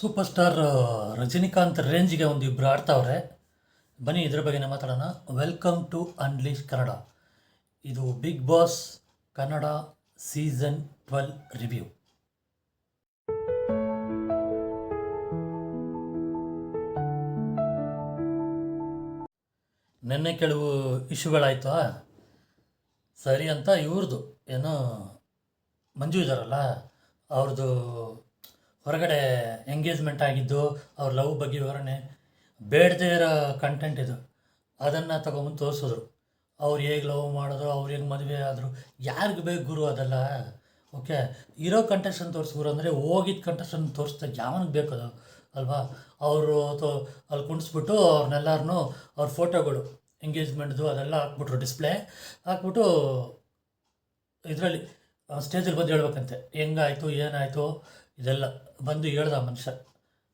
Super star Rajinikanth ರೇಂಜ್ಗೆ ಒಂದು ಇಬ್ಬರು ಆಡ್ತಾವ್ರೆ. ಬನ್ನಿ ಇದ್ರ ಬಗ್ಗೆ ಮಾತಾಡೋಣ. Welcome to unleash Kannada. ಇದು Bigg Boss Kannada season 12 review. ನಿನ್ನೆ ಕೆಲವು ಇಶ್ಯೂಗಳಾಯ್ತು ಸರಿ ಅಂತ ಇವ್ರದ್ದು ಏನೋ ಮಂಜು ಇದ್ದಾರಲ್ಲ ಅವ್ರದ್ದು ಹೊರಗಡೆ ಎಂಗೇಜ್ಮೆಂಟ್ ಆಗಿದ್ದು ಅವ್ರ ಲವ್ ಬಗ್ಗೆ ವಿವರಣೆ ಬೇಡದೇ ಇರೋ ಕಂಟೆಂಟ್ ಇದು. ಅದನ್ನು ತೊಗೊಂಬಂದು ತೋರಿಸಿದ್ರು. ಅವ್ರು ಹೇಗೆ ಲವ್ ಮಾಡಿದ್ರು, ಅವ್ರು ಹೇಗೆ ಮದುವೆ ಆದರು, ಯಾರಿಗೆ ಬೇಕು ಗುರು ಅದೆಲ್ಲ. ಓಕೆ, ಇರೋ ಕಂಟೆಸ್ಟನ್ನು ತೋರಿಸಿ ಗುರು ಅಂದರೆ ಹೋಗಿದ್ದ ಕಂಟೆಸ್ಟನ್ನು ತೋರಿಸ್ದಾಗ ಯಾವನಿಗೆ ಬೇಕು ಅದು ಅಲ್ವಾ. ಅವರು ಅಲ್ಲಿ ಕುಣಿಸ್ಬಿಟ್ಟು ಅವ್ರನ್ನೆಲ್ಲರನ್ನೂ ಅವ್ರ ಫೋಟೋಗಳು ಎಂಗೇಜ್ಮೆಂಟ್ದು ಅದೆಲ್ಲ ಹಾಕ್ಬಿಟ್ರು, ಡಿಸ್ಪ್ಲೇ ಹಾಕ್ಬಿಟ್ಟು ಇದರಲ್ಲಿ ಸ್ಟೇಜಲ್ಲಿ ಬಂದು ಹೇಳ್ಬೇಕಂತೆ ಹೆಂಗಾಯಿತು ಏನಾಯಿತು ಇದೆಲ್ಲ ಬಂದು ಹೇಳ್ದ ಮನುಷ್ಯ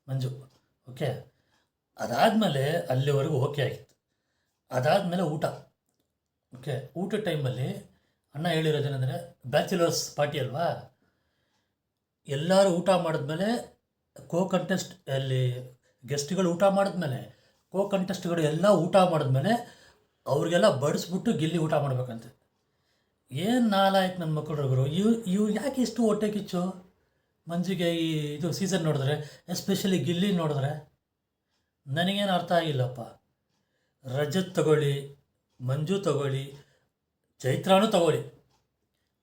ಮಂಜು. ಓಕೆ, ಅದಾದಮೇಲೆ ಅಲ್ಲಿವರೆಗೂ ಓಕೆ ಆಗಿತ್ತು. ಅದಾದಮೇಲೆ ಊಟ. ಓಕೆ, ಊಟದ ಟೈಮಲ್ಲಿ ಅಣ್ಣ ಹೇಳಿರೋದೇನೆಂದರೆ ಬ್ಯಾಚುಲರ್ಸ್ ಪಾರ್ಟಿ ಅಲ್ವಾ, ಎಲ್ಲರೂ ಊಟ ಮಾಡಿದ್ಮೇಲೆ ಕಂಟೆಸ್ಟ್ ಅಲ್ಲಿ ಗೆಸ್ಟ್ಗಳು ಊಟ ಮಾಡಿದ್ಮೇಲೆ ಕಂಟೆಸ್ಟ್ಗಳು ಎಲ್ಲ ಊಟ ಮಾಡಿದ್ಮೇಲೆ ಅವ್ರಿಗೆಲ್ಲ ಬಡಿಸ್ಬಿಟ್ಟು ಗಿಲ್ಲಿ ಊಟ ಮಾಡ್ಬೇಕಂತೆ. ಏನು ನಾಲಾಯ್ತು ನನ್ನ ಮಕ್ಕಳು ಇವು ಯಾಕೆ ಇಷ್ಟು ಹೊಟ್ಟೆ ಕಿಚ್ಚು ಮಂಜುಗೆ ಈ ಇದು ಸೀಸನ್ ನೋಡಿದ್ರೆ, ಎಸ್ಪೆಷಲಿ ಗಿಲ್ಲಿ ನೋಡಿದ್ರೆ ನನಗೇನು ಅರ್ಥ ಆಗಿಲ್ಲಪ್ಪ. ರಜತ್ ತಗೊಳ್ಳಿ, ಮಂಜು ತಗೊಳ್ಳಿ, ಚೈತ್ರಾನೂ ತಗೊಳ್ಳಿ,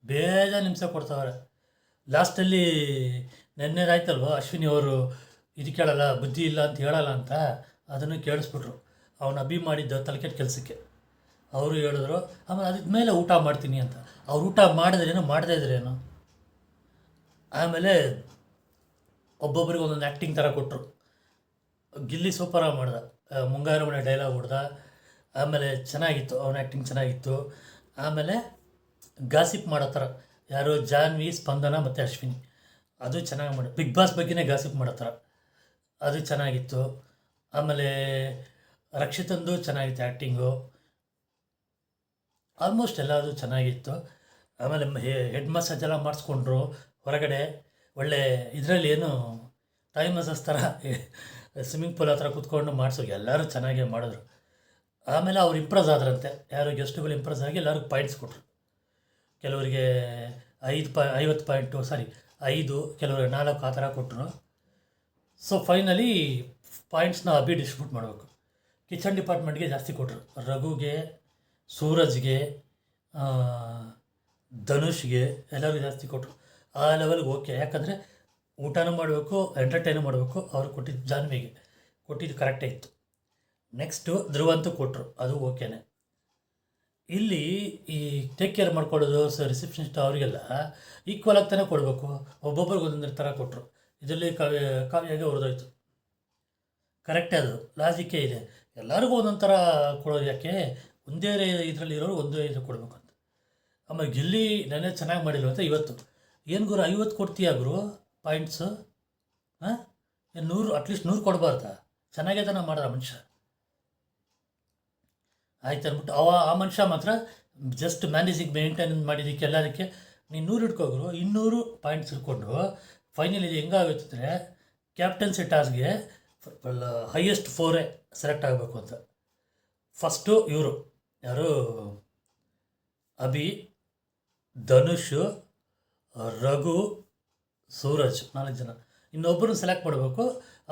ಬೇಜಾರು ನಿಮಿಷ ಕೊಡ್ತಾವ್ರೆ. ಲಾಸ್ಟಲ್ಲಿ ನೆನ್ನೆದಾಯ್ತಲ್ವ, ಅಶ್ವಿನಿ ಅವರು ಇದು ಕೇಳಲ್ಲ, ಬುದ್ಧಿ ಇಲ್ಲ ಅಂತ ಹೇಳಲ್ಲ ಅಂತ ಅದನ್ನು ಕೇಳಿಸ್ಬಿಟ್ರು. ಅವನು ಅಭಿ ಮಾಡಿದ್ದ ತಲೆಕೆಟ್ಟ ಕೆಲಸಕ್ಕೆ ಅವರು ಹೇಳಿದ್ರು. ಆಮೇಲೆ ಅದ್ರ ಮೇಲೆ ಊಟ ಮಾಡ್ತೀನಿ ಅಂತ ಅವ್ರು ಊಟ ಮಾಡಿದ್ರೇನು ಮಾಡದೇ ಇದ್ರೇನು. ಆಮೇಲೆ ಒಬ್ಬೊಬ್ರಿಗೆ ಒಂದೊಂದು ಆ್ಯಕ್ಟಿಂಗ್ ಥರ ಕೊಟ್ಟರು. ಗಿಲ್ಲಿ ಸೂಪರಾಗಿ ಮಾಡ್ದ, ಮುಂಗಾರು ಮನೆ ಡೈಲಾಗ್ ಹೊಡ್ದ. ಆಮೇಲೆ ಚೆನ್ನಾಗಿತ್ತು, ಅವನ ಆ್ಯಕ್ಟಿಂಗ್ ಚೆನ್ನಾಗಿತ್ತು. ಆಮೇಲೆ ಗಾಸಿಪ್ ಮಾಡೋ ಥರ ಯಾರು ಜಾನ್ವಿ, ಸ್ಪಂದನ ಮತ್ತು ಅಶ್ವಿನಿ, ಅದು ಚೆನ್ನಾಗಿ ಮಾಡಿ ಬಿಗ್ ಬಾಸ್ ಬಗ್ಗೆನೇ ಗಾಸಿಪ್ ಮಾಡೋ ಥರ ಅದು ಚೆನ್ನಾಗಿತ್ತು. ಆಮೇಲೆ ರಕ್ಷಿತಂದು ಚೆನ್ನಾಗಿತ್ತು ಆ್ಯಕ್ಟಿಂಗು, ಆಲ್ಮೋಸ್ಟ್ ಎಲ್ಲದು ಚೆನ್ನಾಗಿತ್ತು. ಆಮೇಲೆ ಹೆಡ್ ಮಸಾಜ್ ಎಲ್ಲ ಮಾಡಿಸ್ಕೊಂಡ್ರು ಹೊರಗಡೆ. ಒಳ್ಳೆ ಇದರಲ್ಲಿ ಏನು ಟೈಮ್ ಮಸಾಜ್ ಥರ ಸ್ವಿಮ್ಮಿಂಗ್ ಪೂಲ್ ಹತ್ರ ಕೂತ್ಕೊಂಡು ಮಾಡಿಸೋ ಎಲ್ಲರೂ ಚೆನ್ನಾಗೇ ಮಾಡಿದ್ರು. ಆಮೇಲೆ ಅವ್ರು ಇಂಪ್ರೆಸ್ ಆದ್ರಂತೆ, ಯಾರು ಗೆಸ್ಟ್ಗಳು ಇಂಪ್ರೆಸ್ ಆಗಿ ಎಲ್ಲರಿಗೂ ಪಾಯಿಂಟ್ಸ್ ಕೊಟ್ಟರು. ಕೆಲವರಿಗೆ 50 ಪಾಯಿಂಟು, 5, ಕೆಲವರಿಗೆ 4 ಆ ಥರ ಕೊಟ್ಟರು. ಸೊ ಫೈನಲಿ ಪಾಯಿಂಟ್ಸ್ನ ಅಭಿ ಡಿಸ್ಟ್ರಿಬ್ಯೂಟ್ ಮಾಡಬೇಕು. ಕಿಚನ್ ಡಿಪಾರ್ಟ್ಮೆಂಟ್ಗೆ ಜಾಸ್ತಿ ಕೊಟ್ಟರು, ರಘುಗೆ, ಸೂರಜ್ಗೆ, ಧನುಷ್ಗೆ ಎಲ್ಲರಿಗೂ ಜಾಸ್ತಿ ಕೊಟ್ಟರು. ಆ ಲೆವೆಲ್ಗೆ ಓಕೆ, ಯಾಕಂದರೆ ಊಟನೂ ಮಾಡಬೇಕು, ಎಂಟರ್ಟೈನು ಮಾಡಬೇಕು. ಅವ್ರು ಕೊಟ್ಟಿದ್ದು ಜಾನ್ವಿಗೆ ಕೊಟ್ಟಿದ್ದು ಕರೆಕ್ಟೇ ಇತ್ತು. ನೆಕ್ಸ್ಟು ಧ್ರುವಂತೂ ಕೊಟ್ಟರು, ಅದು ಓಕೆನೇ. ಇಲ್ಲಿ ಈ ಟೇಕ್ ಕೇರ್ ಮಾಡ್ಕೊಳ್ಳೋದು ರಿಸೆಪ್ಷನಿಸ್ಟ್ ಅವರಿಗೆಲ್ಲ ಈಕ್ವಲ್ ಆಗ್ತಾನೆ ಕೊಡಬೇಕು. ಒಬ್ಬೊಬ್ರಿಗೆ ಒಂದೊಂದು ಥರ ಕೊಟ್ಟರು. ಇದರಲ್ಲಿ ಕಾವ್ಯಾಗೆ ಹೊರದೋಯ್ತು. ಕರೆಕ್ಟೇ, ಅದು ಲಾಜಿಕ್ಕೇ ಇದೆ. ಎಲ್ಲರಿಗೂ ಒಂದೊಂದು ಥರ ಕೊಡೋದು ಯಾಕೆ, ಒಂದೇ ಇದರಲ್ಲಿ ಇರೋರು ಒಂದೇ ಇದು ಕೊಡಬೇಕು ಅಂತ. ಆಮೇಲೆ ಗಿಲ್ಲಿ ನೆನ್ನೆ ಚೆನ್ನಾಗಿ ಮಾಡಿಲ್ಲ ಅಂತ ಇವತ್ತು ಏನು ಗುರು 50 ಕೊಡ್ತೀಯ ಗುರು ಪಾಯಿಂಟ್ಸು? ಹಾಂ, 100 ಅಟ್ಲೀಸ್ಟ್ 100 ಕೊಡಬಾರ್ದಾ? ಚೆನ್ನಾಗೇ ತಾನೆ ಮಾಡಿದ ಮನುಷ್ಯ. ಆಯ್ತು ಅಂದ್ಬಿಟ್ಟು ಆ ಮನುಷ್ಯ ಮಾತ್ರ ಜಸ್ಟ್ ಮ್ಯಾನೇಜಿಂಗ್ ಮೇಂಟೈನ್ ಮಾಡಿದ್ದಕ್ಕೆ ಎಲ್ಲದಕ್ಕೆ ನೀನು 100 ಇಟ್ಕೋಗ್ರು, 200 ಪಾಯಿಂಟ್ಸ್ ಇಟ್ಕೊಂಡು ಫೈನಲ್ ಇದು ಹೆಂಗಾಗುತ್ತಿದ್ರೆ ಕ್ಯಾಪ್ಟನ್ಸಿ ಟಾಸ್ಗೆ ಹೈಯೆಸ್ಟ್ 4 ಸೆಲೆಕ್ಟ್ ಆಗಬೇಕು ಅಂತ. ಫಸ್ಟು ಇವರು ಯಾರು, ಅಭಿ, ಧನುಷ್, ರಘು, ಸೂರಜ್, 4 ಜನ. ಇನ್ನೊಬ್ಬರನ್ನ ಸೆಲೆಕ್ಟ್ ಮಾಡಬೇಕು.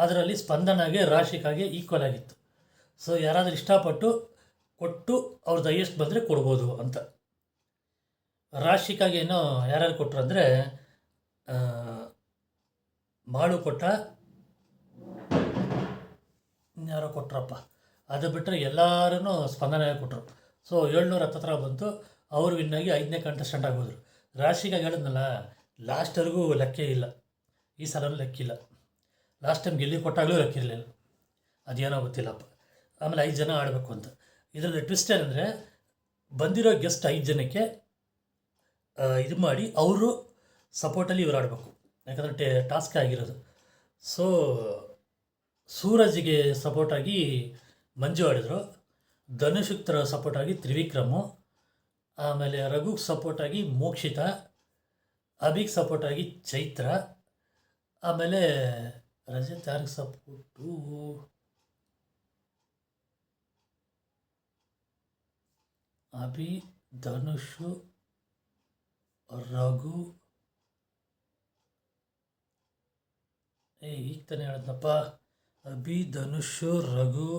ಅದರಲ್ಲಿ ಸ್ಪಂದನಾಗೆ, ರಾಶಿಕಾಗೆ ಈಕ್ವಲ್ ಆಗಿತ್ತು. ಸೊ ಯಾರಾದರೂ ಇಷ್ಟಪಟ್ಟು ಕೊಟ್ಟು ಅವ್ರದ್ದು ಹೈಯೆಸ್ಟ್ ಬಂದರೆ ಕೊಡ್ಬೋದು ಅಂತ. ರಾಶಿಕಾಗೆ ಏನೋ ಯಾರ್ಯಾರು ಕೊಟ್ಟರು ಅಂದರೆ ಮಾಡು ಕೊಟ್ಟ, ಯಾರೋ ಕೊಟ್ರಪ್ಪ. ಅದು ಬಿಟ್ಟರೆ ಎಲ್ಲರೂ ಸ್ಪಂದನಾಗೆ ಕೊಟ್ಟರು. ಸೊ 700 ಹತ್ರ ಬಂತು. ಅವರು ವಿನ್ನಾಗಿ 5ನೇ ಕಂಟೆಸ್ಟೆಂಟ್ ಆಗೋದ್ರು. ರಾಶಿಕಾಗಿ ಹೇಳಿದ್ನಲ್ಲ, ಲಾಸ್ಟ್ವರೆಗೂ ಲೆಕ್ಕೇ ಇಲ್ಲ, ಈ ಸಲನೂ ಲೆಕ್ಕಿಲ್ಲ. ಲಾಸ್ಟ್ ಟೈಮ್ ಗೆಲ್ಲಿ ಕೊಟ್ಟಾಗಲೂ ಲೆಕ್ಕಿರಲಿಲ್ಲ, ಅದೇನೋ ಗೊತ್ತಿಲ್ಲಪ್ಪ. ಆಮೇಲೆ 5 ಜನ ಆಡಬೇಕು ಅಂತ. ಇದರಲ್ಲಿ ಟ್ವಿಸ್ಟ್ ಏನಂದರೆ ಬಂದಿರೋ ಗೆಸ್ಟ್ 5 ಜನಕ್ಕೆ ಇದು ಮಾಡಿ ಅವರು ಸಪೋರ್ಟಲ್ಲಿ ಇವ್ರು ಆಡಬೇಕು, ಯಾಕಂದರೆ ಟಾಸ್ಕ್ ಆಗಿರೋದು. ಸೊ ಸೂರಜ್ಗೆ ಸಪೋರ್ಟಾಗಿ ಮಂಜು ಆಡಿದರು, ಧನುಷ್ ಸಪೋರ್ಟಾಗಿ ತ್ರಿವಿಕ್ರಮು, ಆಮೇಲೆ ರಘುಗೆ ಸಪೋರ್ಟಾಗಿ ಮೋಕ್ಷಿತಾ, ಅಭಿಗೆ ಸಪೋರ್ಟಾಗಿ ಚೈತ್ರ, ಆಮೇಲೆ ರಜತ್ ಯಾರಿಗೆ ಸಪೋರ್ಟು? ಅಭಿ, ಧನುಷು, ರಘು. ಈಗ ತಾನೇ ಹೇಳಿದ್ನಪ್ಪ. ಅಭಿ, ಧನುಷು, ರಘು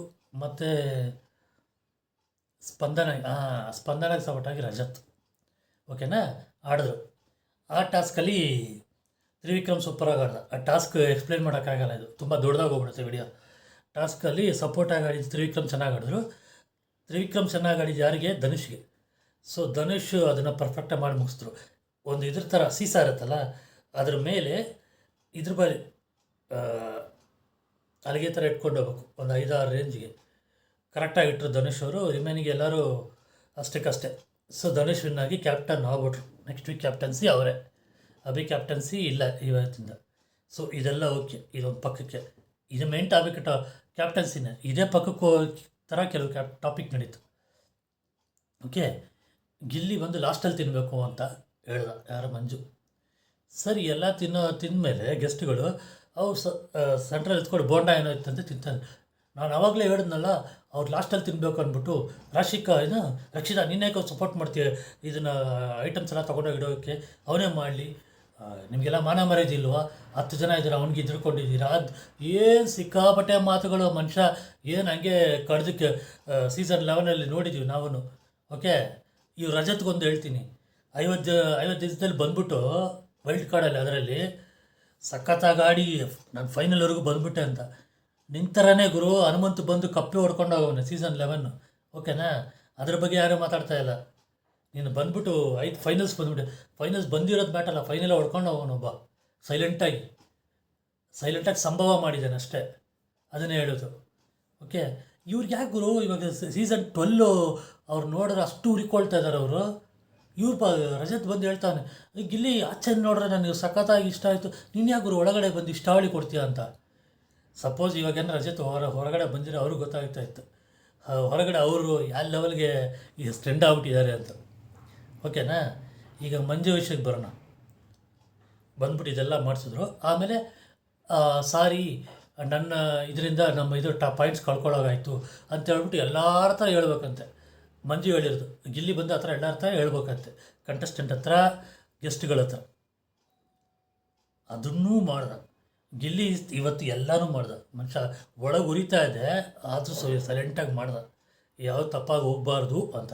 ಮತ್ತು ಸ್ಪಂದನಾಗಿ ಸಪೋರ್ಟ್ ಆಗಿ ರಜತ್. ಓಕೆನಾ? ಆಡಿದ್ರು. ಆ ಟಾಸ್ಕಲ್ಲಿ ತ್ರಿವಿಕ್ರಮ್ ಸೂಪರಾಗಿ ಆಡ್ದ. ಆ ಟಾಸ್ಕ್ ಎಕ್ಸ್ಪ್ಲೇನ್ ಮಾಡೋಕ್ಕಾಗಲ್ಲ, ಇದು ತುಂಬ ದೊಡ್ಡದಾಗಿ ಹೋಗ್ಬಿಡುತ್ತೆ ವಿಡಿಯೋ. ಟಾಸ್ಕಲ್ಲಿ ಸಪೋರ್ಟಾಗಿ ಆಡಿದ್ದು ತ್ರಿವಿಕ್ರಮ್ ಚೆನ್ನಾಗಿ ಆಡಿದ್ರು. ತ್ರಿವಿಕ್ರಮ್ ಚೆನ್ನಾಗಿ ಆಡಿದ್ದು ಯಾರಿಗೆ? ಧನುಷ್ಗೆ. ಸೊ ಧನುಷ್ ಅದನ್ನು ಪರ್ಫೆಕ್ಟಾಗಿ ಮಾಡಿ ಮುಗಿಸಿದ್ರು. ಒಂದು ಇದ್ರ ಥರ ಸೀಸಾ ಇರುತ್ತಲ್ಲ, ಅದ್ರ ಮೇಲೆ ಇದ್ರ ಬಾರಿ ಅಲ್ಲಿಗೆ ಥರ ಇಟ್ಕೊಂಡು ಹೋಗ್ಬೇಕು, ಒಂದು 5-6 ರೇಂಜ್ಗೆ ಕರೆಕ್ಟಾಗಿ ಇಟ್ಟರು ಧನುಷ್ ಅವರು. ರಿಮೈನಿಂಗ್ ಎಲ್ಲರೂ ಅಷ್ಟಕ್ಕಷ್ಟೇ. ಸೊ ಧನುಷ್ ವಿನ್ನಾಗಿ ಕ್ಯಾಪ್ಟನ್ ಆಗ್ಬಿಟ್ರು. ನೆಕ್ಸ್ಟ್ ವೀಕ್ ಕ್ಯಾಪ್ಟನ್ಸಿ ಅವರೇ. ಅಭಿ ಕ್ಯಾಪ್ಟನ್ಸಿ ಇಲ್ಲ ಇವತ್ತಿಂದ. ಸೊ ಇದೆಲ್ಲ ಓಕೆ, ಇದೊಂದು ಪಕ್ಕಕ್ಕೆ. ಇದು ಮೇನ್ ಟಾಪಿಕ್ ಕ್ಯಾಪ್ಟನ್ಸಿನೇ. ಇದೇ ಪಕ್ಕಕ್ಕೂ ಥರ ಕೆಲವು ಟಾಪಿಕ್ ನಡೀತು. ಓಕೆ, ಗಿಲ್ಲಿ ಬಂದು ಲಾಸ್ಟಲ್ಲಿ ತಿನ್ನಬೇಕು ಅಂತ ಹೇಳ್ದ ಯಾರು? ಮಂಜು. ಸರಿ, ಎಲ್ಲ ತಿಂದಮೇಲೆ ಗೆಸ್ಟ್ಗಳು ಅವ್ರು ಸೆಂಟ್ರಲ್ಲಿ ಎತ್ಕೊಂಡು ಬೋಂಡ ಏನೋ ಇತ್ತಂತೆ ತಿಂತಾರೆ. ನಾನು ಆವಾಗಲೇ ಹೇಳಿದ್ನಲ್ಲ ಅವ್ರು ಲಾಸ್ಟಲ್ಲಿ ತಿನ್ನಬೇಕು ಅಂದ್ಬಿಟ್ಟು. ರಕ್ಷಿತಾ ನೀನೇಕೋ ಸಪೋರ್ಟ್ ಮಾಡ್ತೀಯ ಇದನ್ನು ಐಟಮ್ಸ್ ಎಲ್ಲ ತೊಗೊಂಡೋಗಿ ಇಡೋಕ್ಕೆ? ಅವನೇ ಮಾಡಲಿ, ನಿಮಗೆಲ್ಲ ಮಾನ ಮರ್ಯಾದಿಲ್ವಾ? 10 ಜನ ಇದ್ದೀರಾ, ಅವ್ನಿಗೆ ಇದ್ಕೊಂಡಿದ್ದೀರಾ? ಅದು ಏನು ಸಿಕ್ಕಾಪಟ್ಟೆ ಮಾತುಗಳು. ಮನುಷ್ಯ ಏನು ಹಂಗೆ ಕಡ್ದಕ್ಕೆ ಸೀಸನ್ 11 ನೋಡಿದ್ದೀವಿ ನಾವು. ಓಕೆ, ಇವು ರಜತ್ಗೊಂದು ಹೇಳ್ತೀನಿ. 50 ದಿವಸದಲ್ಲಿ ಬಂದ್ಬಿಟ್ಟು ವೈಲ್ಡ್ ಕಾರ್ಡಲ್ಲಿ ಅದರಲ್ಲಿ ಸಖತ್ತಾಗಿ ಆಡಿ ನಾನು ಫೈನಲ್ವರೆಗೂ ಬಂದ್ಬಿಟ್ಟೆ ಅಂತ. ನಿಂತರನೇ ಗುರು ಹನುಮಂತು ಬಂದು ಕಪ್ಪೆ ಹೊಡ್ಕೊಂಡು ಹೋಗೋನೆ ಸೀಸನ್ 11. ಓಕೆನಾ? ಅದ್ರ ಬಗ್ಗೆ ಯಾರೂ ಮಾತಾಡ್ತಾ ಇಲ್ಲ. ನೀನು ಬಂದ್ಬಿಟ್ಟು 5 ಫೈನಲ್ಸ್ ಬಂದ್ಬಿಟ್ಟೆ. ಫೈನಲ್ಸ್ ಬಂದಿರೋದು ಬ್ಯಾಟಲ್ಲ, ಫೈನಲ್ ಹೊಡ್ಕೊಂಡು ಹೋಗೋನೊಬ್ಬ ಸೈಲೆಂಟಾಗಿ ಸಂಭವ ಮಾಡಿದ್ದಾನೆ ಅಷ್ಟೇ. ಅದನ್ನೇ ಹೇಳೋದು. ಓಕೆ, ಇವ್ರಿಗೆ ಯಾಕೆ ಗುರು ಇವಾಗ ಸೀಸನ್ 12 ಅವ್ರು ನೋಡಿದ್ರೆ ಅಷ್ಟು ಉರಿಕೊಳ್ತಾ ಇದ್ದಾರೆ ಅವರು. ರಜತ್ ಬಂದು ಹೇಳ್ತಾನೆ, ಗಿಲ್ಲಿ ಆಚೆ ನೋಡ್ರೆ ನನಗೆ ಸಖತ್ತಾಗಿ ಇಷ್ಟ ಆಯಿತು, ನೀನು ಯಾಕೆ ಗುರು ಒಳಗಡೆ ಬಂದು ಇಷ್ಟಾವಳಿ ಕೊಡ್ತೀಯ ಅಂತ. ಸಪೋಸ್ ಇವಾಗೇನು ರಜತ್ ಹೊರಗಡೆ ಬಂದಿರೋ ಅವ್ರಿಗೆ ಗೊತ್ತಾಗ್ತಾ ಇತ್ತು ಹೊರಗಡೆ ಅವರು ಯಾವ ಲೆವೆಲ್ಗೆ ಈಗ ಟ್ರೆಂಡ್ ಆಗ್ಬಿಟ್ಟಿದ್ದಾರೆ ಅಂತ. ಓಕೆನಾ? ಈಗ ಮಂಜು ವಿಷಯಕ್ಕೆ ಬರೋಣ. ಬಂದ್ಬಿಟ್ಟು ಇದೆಲ್ಲ ಮಾಡಿಸಿದ್ರು. ಆಮೇಲೆ ಸಾರಿ ನನ್ನ ಇದರಿಂದ ನಮ್ಮ ಇದು ಪಾಯಿಂಟ್ಸ್ ಕಳ್ಕೊಳ್ಳೋಗಾಯಿತು ಅಂತ ಹೇಳ್ಬಿಟ್ಟು ಎಲ್ಲರ ಹತ್ರ ಹೇಳ್ಬೇಕಂತೆ. ಮಂಜು ಹೇಳಿರೋದು ಗಿಲ್ಲಿ ಬಂದು ಹತ್ರ ಎಲ್ಲರ ಹತ್ರ ಹೇಳ್ಬೇಕಂತೆ, ಕಂಟೆಸ್ಟೆಂಟ್ ಹತ್ರ, ಗೆಸ್ಟ್ಗಳ ಹತ್ರ. ಅದನ್ನೂ ಮಾಡ್ದ ಗಿಲ್ಲಿ. ಇವತ್ತು ಎಲ್ಲನೂ ಮಾಡ್ದ. ಮನುಷ್ಯ ಒಳಗೆ ಉರಿತಾ ಇದೆ, ಆದರೂ ಸೈಲೆಂಟಾಗಿ ಮಾಡ್ದ, ಯಾವುದು ತಪ್ಪಾಗಿ ಹೋಗಬಾರ್ದು ಅಂತ.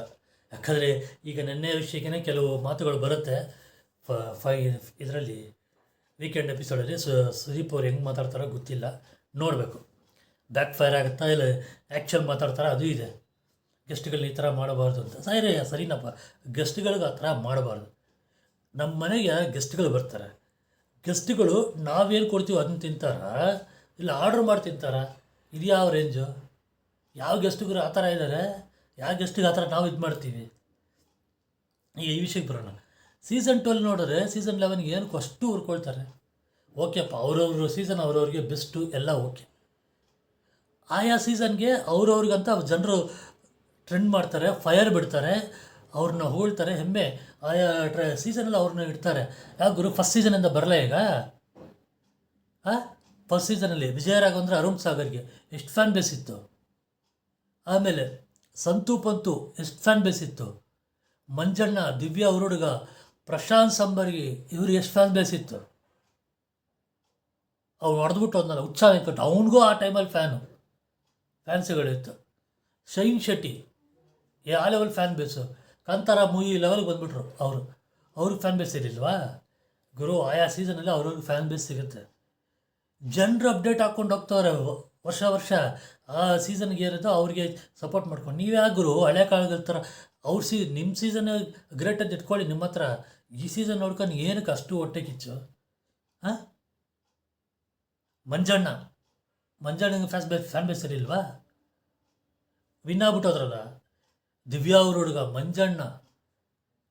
ಯಾಕಂದರೆ ಈಗ ನೆನ್ನೆ ವಿಷಯಕ್ಕೇ ಕೆಲವು ಮಾತುಗಳು ಬರುತ್ತೆ. ಇದರಲ್ಲಿ ವೀಕೆಂಡ್ ಎಪಿಸೋಡಲ್ಲಿ ಸುದೀಪ್ ಅವ್ರು ಹೆಂಗೆ ಮಾತಾಡ್ತಾರೋ ಗೊತ್ತಿಲ್ಲ, ನೋಡಬೇಕು. ಬ್ಯಾಕ್ ಫೈರ್ ಆಗುತ್ತಾ ಇಲ್ಲ ಆ್ಯಕ್ಚುಲ್ ಮಾತಾಡ್ತಾರೋ ಅದು ಇದೆ. ಗೆಸ್ಟ್ಗಳನ್ನ ಈ ಥರ ಮಾಡಬಾರ್ದು ಅಂತ. ಸರಿನಪ್ಪ, ಗೆಸ್ಟ್ಗಳಿಗೆ ಆ ಥರ ಮಾಡಬಾರ್ದು. ನಮ್ಮ ಮನೆಗೆ ಗೆಸ್ಟ್ಗಳು ಬರ್ತಾರೆ, ಗೆಸ್ಟ್ಗಳು ನಾವೇನು ಕೊಡ್ತೀವೋ ಅದನ್ನ ತಿಂತಾರ, ಇಲ್ಲ ಆರ್ಡ್ರ್ ಮಾಡಿ ತಿಂತಾರ? ಇದು ಯಾವ ರೇಂಜು? ಯಾವ ಗೆಸ್ಟ್ಗಳು ಆ ಥರ ಇದ್ದಾರೆ? ಯಾವ ಗೆಸ್ಟಿಗೆ ಆ ಥರ ನಾವು ಇದು ಮಾಡ್ತೀವಿ? ಈಗ ಈ ವಿಷಯಕ್ಕೆ ಬರೋಣ. ಸೀಸನ್ 12 ನೋಡಿದ್ರೆ ಸೀಸನ್ 11ಗೆ ಏನಕ್ಕೆ ಅಷ್ಟು ಹುರ್ಕೊಳ್ತಾರೆ? ಓಕೆಪ್ಪ, ಅವ್ರವ್ರ ಸೀಸನ್ ಅವ್ರವ್ರಿಗೆ ಬೆಸ್ಟು ಎಲ್ಲ ಓಕೆ. ಆಯಾ ಸೀಸನ್ಗೆ ಅವ್ರವ್ರಿಗಂತ ಜನರು ಟ್ರೆಂಡ್ ಮಾಡ್ತಾರೆ, ಫೈರ್ ಬಿಡ್ತಾರೆ, ಅವ್ರನ್ನ ಹೋಳ್ತಾರೆ, ಹೆಮ್ಮೆ. ಆಯಾ ಸೀಸನಲ್ಲಿ ಅವ್ರನ್ನ ಇಡ್ತಾರೆ. ಯಾಕೆ ಗುರು ಫಸ್ಟ್ ಸೀಸನಿಂದ ಬರಲ್ಲ ಈಗ? ಫಸ್ಟ್ ಸೀಸನಲ್ಲಿ ವಿಜಯರಾಘವೇಂದ್ರ ಅರುಣ್ ಸಾಗರ್ಗೆ ಎಷ್ಟು ಫ್ಯಾನ್ ಬೇಸ್ ಇತ್ತು. ಆಮೇಲೆ ಸಂತು ಪಂತು ಎಷ್ಟು ಫ್ಯಾನ್ ಬೇಸ್ ಇತ್ತು. ಮಂಜಣ್ಣ, ದಿವ್ಯಾ ಹುಡುಗ, ಪ್ರಶಾಂತ್ ಸಂಬರ್ಗಿ ಇವ್ರಿಗೆ ಎಷ್ಟು ಫ್ಯಾನ್ ಬೇಸ್ ಇತ್ತು. ಅವ್ನು ಹೊಡೆದ್ಬಿಟ್ಟು ಹೋದ್ನಲ್ಲ ಉತ್ಸಾಹ ಕೊಟ್ಟು, ಅವನಿಗೂ ಆ ಟೈಮಲ್ಲಿ ಫ್ಯಾನ್ಸ್ಗಳಿತ್ತು. ಶೈನ್ ಶೆಟ್ಟಿ ಆ ಲೆವೆಲ್ ಫ್ಯಾನ್ ಬೇಸು. ಕಾಂತಾರ ಮೂವಿ ಲೆವೆಲ್ಗೆ ಬಂದುಬಿಟ್ರು ಅವ್ರಿಗೆ ಫ್ಯಾನ್ ಬೇಸ್ ಇರಲಿಲ್ವಾ ಗುರು? ಆಯಾ ಸೀಸನಲ್ಲಿ ಅವ್ರವ್ರಿಗೆ ಫ್ಯಾನ್ ಬೇಸ್ ಸಿಗುತ್ತೆ. ಜನರು ಅಪ್ಡೇಟ್ ಹಾಕ್ಕೊಂಡು ಹೋಗ್ತವ್ರೆ ವರ್ಷ. ಆ ಸೀಸನ್ಗೆ ಏನಿದೋ ಅವ್ರಿಗೆ ಸಪೋರ್ಟ್ ಮಾಡ್ಕೊಂಡು. ನೀವ್ಯಾಕೆ ಗುರು ಹಳೆ ಕಾಲದ ಥರ ನಿಮ್ಮ ಸೀಸನ್ ಗ್ರೇಟ್ ಅಂತ ಇಟ್ಕೊಳ್ಳಿ ನಿಮ್ಮ ಹತ್ರ. ಈ ಸೀಸನ್ ನೋಡ್ಕೊಂಡು ಏನಕ್ಕೆ ಅಷ್ಟು ಹೊಟ್ಟೆ ಕಿಚ್ಚು? ಮಂಜಣ್ಣಂಗೆ ಫ್ಯಾನ್ ಬೇಸ್ ಇರಲಿಲ್ವಾ? ವಿನ್ ಆಗ್ಬಿಟ್ಟೋದ್ರಲ್ಲ ದಿವ್ಯಾ ಹುಡುಗ, ಮಂಜಣ್ಣ,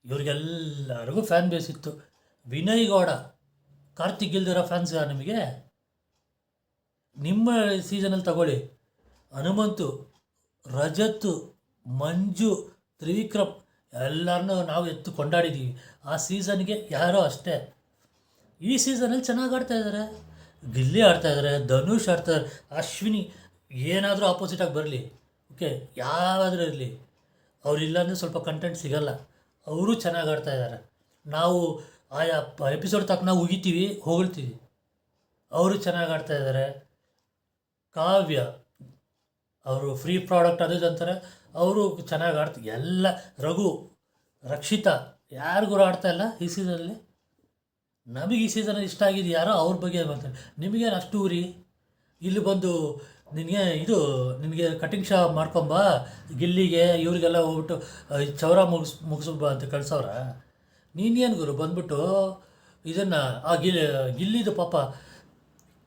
ಇವ್ರಿಗೆಲ್ಲರಿಗೂ ಫ್ಯಾನ್ ಬೇಸ್ ಇತ್ತು. ವಿನಯ್ ಗೌಡ, ಕಾರ್ತಿಕ್ ಗಿಲ್ದಿರೋ ಫ್ಯಾನ್ಸ್ ನಿಮಗೆ? ನಿಮ್ಮ ಸೀಸನಲ್ಲಿ ತಗೊಳ್ಳಿ, ಹನುಮಂತು, ರಜತ್, ಮಂಜು, ತ್ರಿವಿಕ್ರಮ್ ಎಲ್ಲರನ್ನೂ ನಾವು ಎತ್ತು ಕೊಂಡಾಡಿದ್ದೀವಿ. ಆ ಸೀಸನ್ಗೆ ಯಾರೋ ಅಷ್ಟೇ. ಈ ಸೀಸನಲ್ಲಿ ಚೆನ್ನಾಗಿ ಆಡ್ತಾಯಿದ್ದಾರೆ. ಗಿಲ್ಲಿ ಆಡ್ತಾಯಿದ್ದಾರೆ, ಧನುಷ್ ಆಡ್ತಾರೆ, ಅಶ್ವಿನಿ ಏನಾದರೂ ಆಪೋಸಿಟಾಗಿ ಬರಲಿ, ಓಕೆ, ಯಾವಾದರೂ ಇರಲಿ, ಅವರಿಲ್ಲ ಅಂದರೆ ಸ್ವಲ್ಪ ಕಂಟೆಂಟ್ ಸಿಗಲ್ಲ. ಅವರು ಚೆನ್ನಾಗಿ ಆಡ್ತಾಯಿದ್ದಾರೆ. ನಾವು ಆಯಾ ಎಪಿಸೋಡ್ ತಕ್ಕ ನಾವು ಉಗಿತೀವಿ, ಹೊಗಳ್ತೀವಿ. ಅವರು ಚೆನ್ನಾಗಿ ಆಡ್ತಾಯಿದ್ದಾರೆ. ಕಾವ್ಯ ಅವರು ಫ್ರೀ ಪ್ರಾಡಕ್ಟ್ ಅದು ಅಂತಾರೆ, ಅವರು ಚೆನ್ನಾಗಿ ಎಲ್ಲ ರಘು, ರಕ್ಷಿತಾ ಯಾರಿಗೂ ಆಡ್ತಾಯಿಲ್ಲ ಈ ಸೀಸನಲ್ಲಿ. ನಮಗೆ ಈ ಸೀಸನಲ್ಲಿ ಇಷ್ಟ ಆಗಿದ್ದು ಯಾರೋ ಅವ್ರ ಬಗ್ಗೆ ಬರ್ತಾರೆ. ನಿಮಗೇನು ಅಷ್ಟು ಊರಿ ಇಲ್ಲಿ ಬಂದು ನಿನಗೆ ಕಟಿಂಗ್ ಶಾಪ್ ಮಾಡ್ಕೊಂಬ, ಗಿಲ್ಲಿಗೆ ಇವ್ರಿಗೆಲ್ಲ ಹೋಗ್ಬಿಟ್ಟು ಚೌರ ಮುಗಿಸ್ಬ ಅಂತ ಕಳ್ಸವ್ರ. ನೀನೇನು ಗುರು ಬಂದ್ಬಿಟ್ಟು ಇದನ್ನು ಗಿಲ್ಲಿದು ಪಾಪ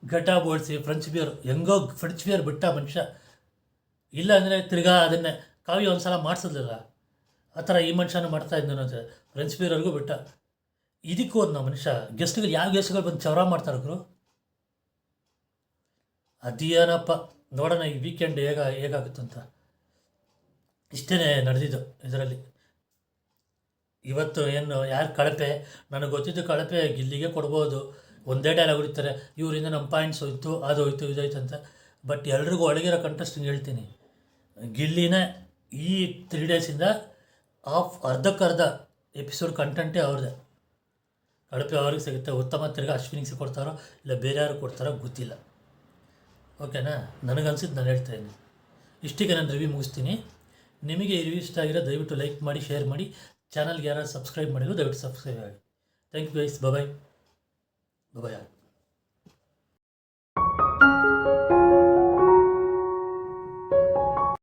ಗಡ್ಡ ಬೋಳಿಸಿ ಫ್ರೆಂಚ್ ಬಿಯರ್ ಹೆಂಗೋ ಫ್ರೆಂಚ್ ಬಿಯರ್ ಬಿಟ್ಟ ಮನುಷ್ಯ. ಇಲ್ಲ ಅಂದರೆ ತಿರ್ಗಾ ಅದನ್ನೇ ಕಾವ್ಯ ಒಂದು ಸಲ ಮಾಡಿಸಿದ್ಲಿಲ್ಲ, ಆ ಥರ ಈ ಮನುಷ್ಯನೂ ಮಾಡ್ತಾಯಿದ್ದು ಅನ್ನೋದು ಫ್ರೆಂಚ್ ಬಿಯರ್ವರೆಗೂ ಬಿಟ್ಟ. ಇದಕ್ಕೂ ಒಂದು ಮನುಷ್ಯ ಗೆಸ್ಟ್ಗಳು ಯಾವ ಗೆಸ್ಟ್ಗಳು ಬಂದು ಚೌರ ಮಾಡ್ತಾರೆ ಗುರು. ಅದೇನಪ್ಪ ನೋಡೋಣ ಈ ವೀಕೆಂಡ್ ಹೇಗಾಗುತ್ತಂತ. ಇಷ್ಟೇ ನಡೆದಿದ್ದು ಇದರಲ್ಲಿ. ಇವತ್ತು ಏನು ಯಾರು ಕಳಪೆ, ನನಗೆ ಗೊತ್ತಿದ್ದು ಕಳಪೆ ಗಿಲ್ಲಿಗೆ ಕೊಡ್ಬೋದು. ಒಂದೇ ಡೈಲಾಗ್ ಹೊಡಿತಾರೆ, ಇವರಿಂದ ನಮ್ಮ ಪಾಯಿಂಟ್ಸ್ ಹೋಯ್ತು, ಅದು ಹೋಯ್ತು, ಇದಾಯ್ತು ಅಂತ. ಬಟ್ ಎಲ್ರಿಗೂ ಒಳಗಿರೋ ಕಂಟೆಸ್ಟಿಂಗ್ ಹೇಳ್ತೀನಿ, ಗಿಲ್ಲಿನೇ ಈ 3 ಡೇಸಿಂದ ಅರ್ಧಕ್ಕರ್ಧ ಎಪಿಸೋಡ್ ಕಂಟೆಂಟೇ ಅವ್ರದ್ದೇ. ಕಳಪೆ ಅವ್ರಿಗೆ ಸಿಗುತ್ತೆ, ಉತ್ತಮ ತಿರ್ಗಿ ಅಶ್ವಿನಿಗೆ ಕೊಡ್ತಾರೋ ಇಲ್ಲ ಬೇರೆ ಯಾರು ಕೊಡ್ತಾರೋ ಗೊತ್ತಿಲ್ಲ. ಓಕೆನಾ? ನನಗನ್ಸಿದ್ದು ನಾನು ಹೇಳ್ತಾಯಿದ್ದೀನಿ. ಇಷ್ಟಿಗೆ ನಾನು ರಿವ್ಯೂ ಮುಗಿಸ್ತೀನಿ. ನಿಮಗೆ ಈ ರಿವ್ಯೂ ಇಷ್ಟ ಆಗಿರೋ ದಯವಿಟ್ಟು ಲೈಕ್ ಮಾಡಿ, ಶೇರ್ ಮಾಡಿ. ಚಾನಲ್ಗೆ ಯಾರು ಸಬ್ಸ್ಕ್ರೈಬ್ ಮಾಡಿದ್ರು ದಯವಿಟ್ಟು ಸಬ್ಸ್ಕ್ರೈಬ್ ಆಗಿ. Thank you guys. ಬಾಯ್.